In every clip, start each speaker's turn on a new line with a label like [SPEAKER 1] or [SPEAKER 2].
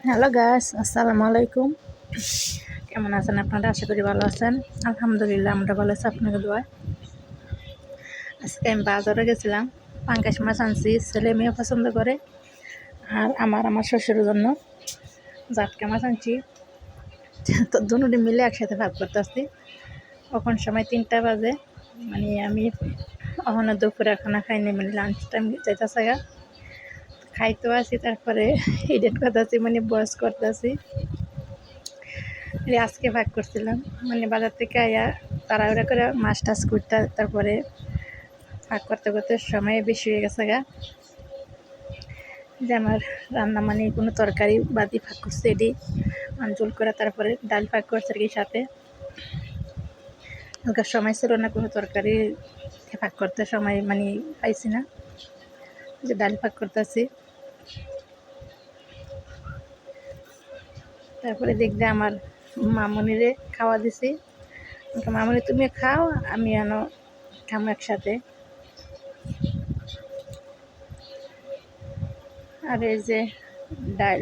[SPEAKER 1] Hello guys, আসসালামু আলাইকুম। কেমন আছেন আপনারা? আশা করি ভালো আছেন। আলহামদুলিল্লাহ আমরা ভালো আছি আপনাদের দোয়ায়। আজকে আমি বাজারে গেছিলাম, পাঙ্গাস মাছ আনছি, ছেলে মেয়ে পছন্দ করে। আর আমার শ্বশুরের জন্য জাটকা মাছ আনছি। তো দুটোটি মিলে একসাথে ভাগ করতে আসছি। কখন সময় 3টা বাজে, মানে আমি ওখানে দুপুরে খানা খাইনি, মানে লাঞ্চ টাইম যাইতেছে গা, খাইতেও আছি। তারপরে এডিট করতেছি, মানে বয়স করতেছি। আজকে ভাগ করছিলাম, মানে বাজার থেকে আয়া তাড়াহুড়া করে মাছ টাছ করতে, তারপরে ভাগ করতে করতে সময় বেশি হয়ে গেছে গা। যে আমার রান্না মানে কোনো তরকারি বাদি ভাগ করছে, এটি আঞ্চল করে, তারপরে ডাল ভাগ করছে আর কি। সাথে হালকা সময় ছিল না কোনো তরকারি ভাগ করতে, সময় মানে পাইছি না, যে ডাল ভাগ করতেছি। তারপরে দেখবে আমার মামনিরে খাওয়া দিছি। মামনি তুমি খাও, আমি এনো খামো একসাথে। আর এই যে ডাল,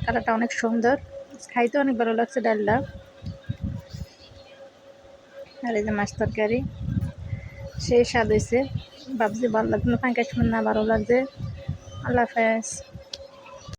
[SPEAKER 1] কালারটা অনেক সুন্দর, খাইতে অনেক ভালো লাগছে ডালটা। আর এই যে মাছ তরকারি, সেই স্বাদ হয়েছে। ভাবছি ভালো লাগবে না, পাঙ্কাশ না ভালো লাগছে। আল্লাহ হাফেজ।